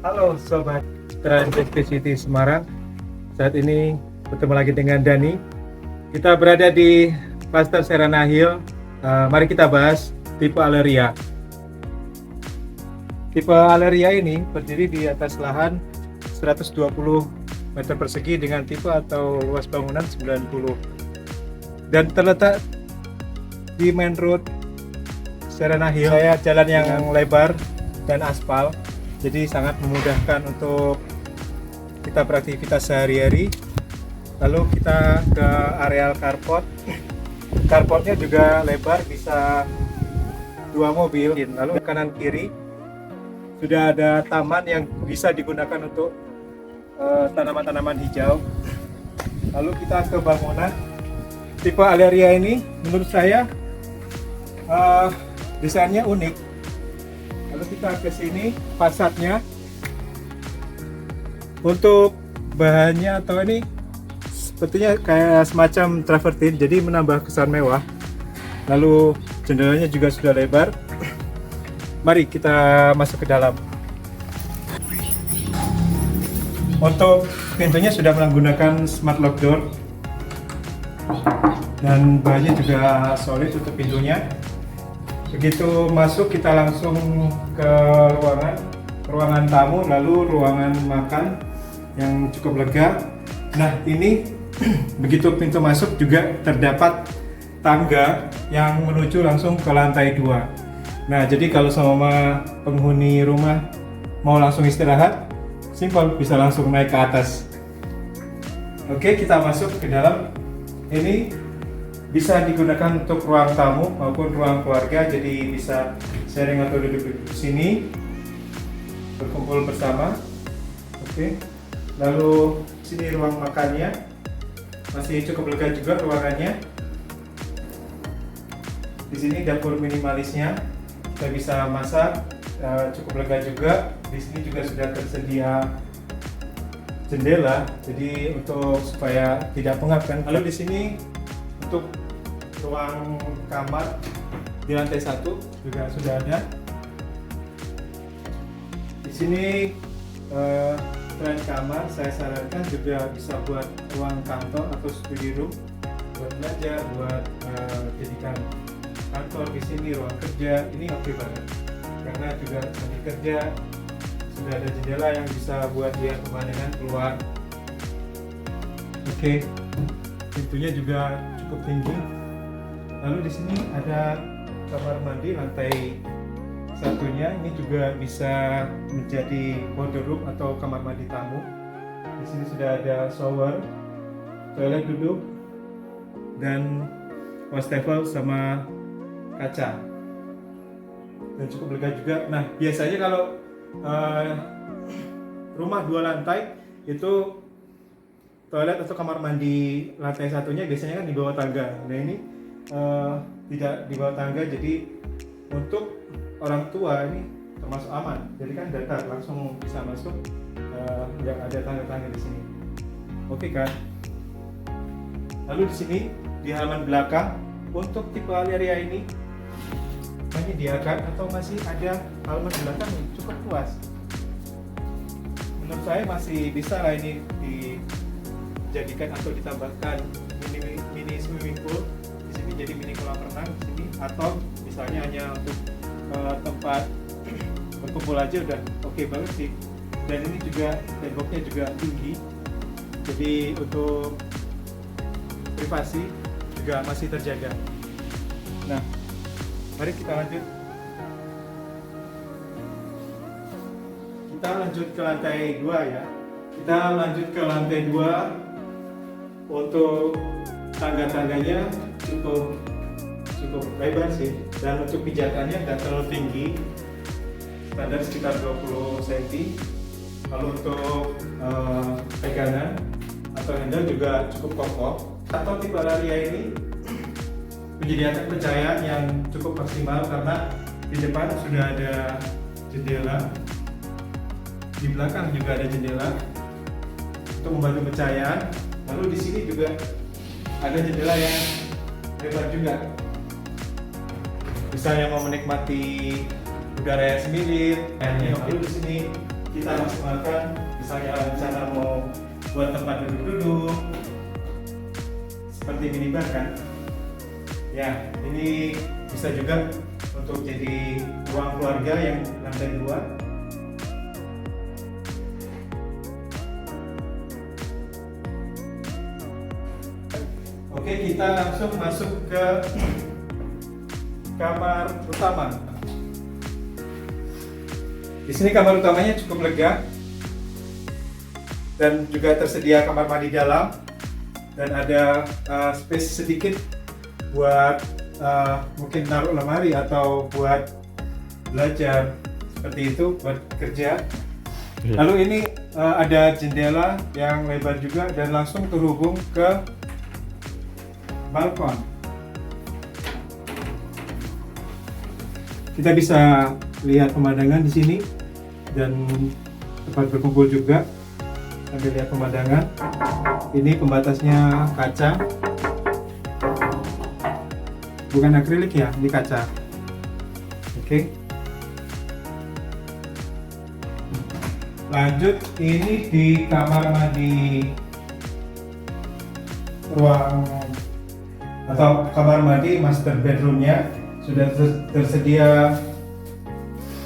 Halo Sobat Transit City Semarang. Saat ini bertemu lagi dengan Dani. Kita berada di Pasar Serana Hill. Mari kita bahas tipe Aleria. Tipe Aleria ini berdiri di atas lahan 120 meter persegi dengan tipe atau luas bangunan 90 dan terletak di main road Serana Hill. Saya jalan yang lebar dan aspal, jadi sangat memudahkan untuk kita beraktivitas sehari-hari. Lalu kita ke areal carport. Carportnya juga lebar, bisa 2 mobil. Lalu kanan kiri sudah ada taman yang bisa digunakan untuk tanaman-tanaman hijau. Lalu kita ke bangunan. Tipe Aleria ini menurut saya desainnya unik. Lalu kita ke sini, fasadnya untuk bahannya atau ini sepertinya kayak semacam travertin, jadi menambah kesan mewah. Lalu jendelanya juga sudah lebar. Mari kita masuk ke dalam. Untuk pintunya sudah menggunakan smart lock door dan bahannya juga solid untuk pintunya. Begitu masuk kita langsung ke ruangan tamu, lalu ruangan makan yang cukup lega. Nah ini begitu pintu masuk juga terdapat tangga yang menuju langsung ke lantai 2. Nah jadi kalau sama penghuni rumah mau langsung istirahat, simpel, bisa langsung naik ke atas. Oke, kita masuk ke dalam. Ini bisa digunakan untuk ruang tamu maupun ruang keluarga, jadi bisa sharing atau duduk di sini berkumpul bersama. Oke. Lalu sini ruang makannya masih cukup lega juga ruangannya. Di sini dapur minimalisnya, kita bisa masak, cukup lega juga. Di sini juga sudah tersedia jendela, jadi untuk supaya tidak pengap kan. Lalu di sini untuk ruang kamar di lantai 1 juga sudah ada. Di sini selain kamar, saya sarankan juga bisa buat ruang kantor atau study room, buat belajar, buat jadikan kantor di sini, ruang kerja. Ini oke banget karena juga sambil kerja sudah ada jendela yang bisa buat lihat pemandangan keluar. Oke, pintunya juga cukup tinggi. Lalu di sini ada kamar mandi lantai 1-nya, ini juga bisa menjadi powder room atau kamar mandi tamu. Di sini sudah ada shower, toilet duduk, dan wastafel sama kaca. Dan cukup lega juga. Nah, biasanya kalau rumah 2 lantai itu toilet atau kamar mandi lantai 1-nya biasanya kan di bawah tangga. Nah ini tidak di bawah tangga, jadi untuk orang tua ini termasuk aman. Jadi kan datar, langsung bisa masuk, yang ada tangga-tangga di sini. Oke kan? Lalu di sini di halaman belakang untuk tipe Aleria ini menyediakan atau masih ada halaman belakang yang cukup luas. Menurut saya masih bisa lah ini dijadikan atau ditambahkan mini swimming pool di sini, jadi mini kolam renang di sini, atau misalnya hanya untuk tempat berkumpul aja udah oke banget sih. Dan ini juga temboknya juga tinggi, jadi untuk privasi juga masih terjaga. Nah, mari kita lanjut. Kita lanjut ke lantai 2 ya. Kita lanjut ke lantai 2. Untuk tangga-tangganya cukup lebar sih, dan untuk pijakannya tidak terlalu tinggi, standar sekitar 20 cm. Lalu untuk pegangan atau handle juga cukup kokoh. Atau tipe Aleria ini menyediakan pencahayaan yang cukup maksimal karena di depan sudah ada jendela, di belakang juga ada jendela untuk membantu pencahayaan. Lalu di sini juga ada jendela yang lebar juga. Misalnya mau menikmati udara yang semilir, lalu di sini kita maksimalkan, misalnya rencana mau buat tempat duduk-duduk seperti minibar kan ya, ini bisa juga untuk jadi ruang keluarga yang lantai 2. Oke, kita langsung masuk ke kamar utama. Di sini kamar utamanya cukup lega dan juga tersedia kamar mandi dalam dan ada space sedikit buat mungkin naruh lemari atau buat belajar seperti itu, buat kerja. Lalu ini ada jendela yang lebar juga dan langsung terhubung ke balkon. Kita bisa lihat pemandangan di sini dan tempat berkumpul juga sambil lihat pemandangan. Ini pembatasnya kaca, bukan akrilik ya, ini kaca. Oke. Lanjut, ini di kamar mandi ruang atau kamar mandi master bedroomnya sudah tersedia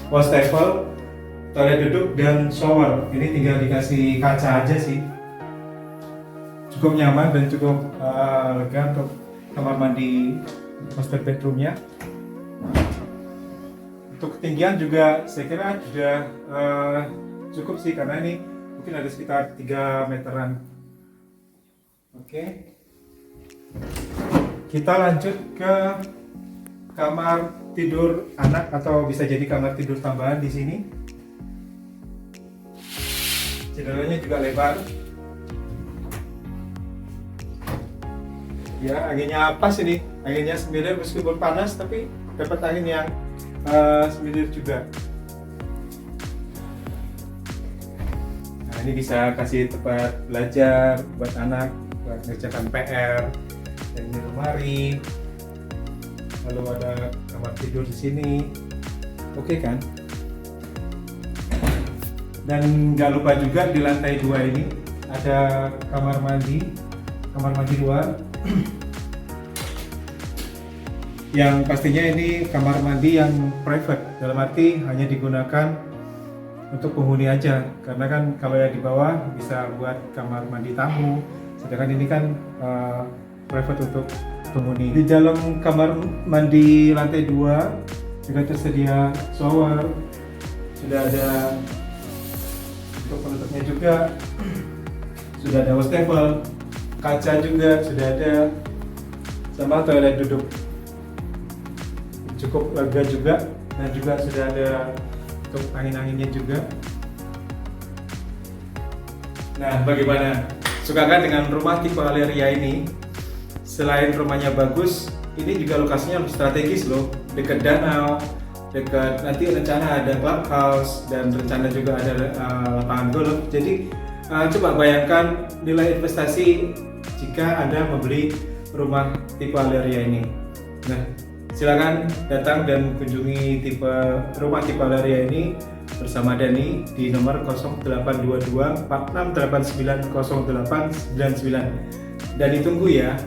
wastafel, toilet duduk dan shower. Ini tinggal dikasih kaca aja sih. Cukup nyaman dan cukup lega untuk kamar mandi master bedroomnya. Untuk ketinggian juga saya kira sudah cukup sih, karena ini mungkin ada sekitar 3 meteran. Oke. Kita lanjut ke kamar tidur anak atau bisa jadi kamar tidur tambahan di sini. Jendelanya juga lebar. Ya, anginnya pas ini. Anginnya semilir meskipun panas, tapi dapat angin yang semilir juga. Nah, ini bisa kasih tempat belajar buat anak, buat ngerjakan PR. Dan ini lemari, lalu ada kamar tidur di sini, oke kan? Dan nggak lupa juga di lantai 2 ini ada kamar mandi luar. Yang pastinya ini kamar mandi yang private, dalam arti hanya digunakan untuk penghuni aja, karena kan kalau yang di bawah bisa buat kamar mandi tamu, sedangkan ini kan private untuk penghuni. Di dalam kamar mandi lantai 2 juga tersedia shower, sudah ada untuk penutupnya juga, sudah ada wastafel, kaca juga sudah ada, sama toilet duduk cukup lega juga, dan juga sudah ada untuk angin-anginnya juga. Nah, bagaimana? Suka kan dengan rumah tipe Aleria ini? Selain rumahnya bagus, ini juga lokasinya strategis loh, dekat danau, dekat nanti rencana ada clubhouse dan rencana juga ada lapangan golf. Jadi coba bayangkan nilai investasi jika Anda membeli rumah tipe Aleria ini. Nah, silakan datang dan kunjungi rumah tipe Aleria ini bersama Dani di nomor 0822 46890899. Dani tunggu ya.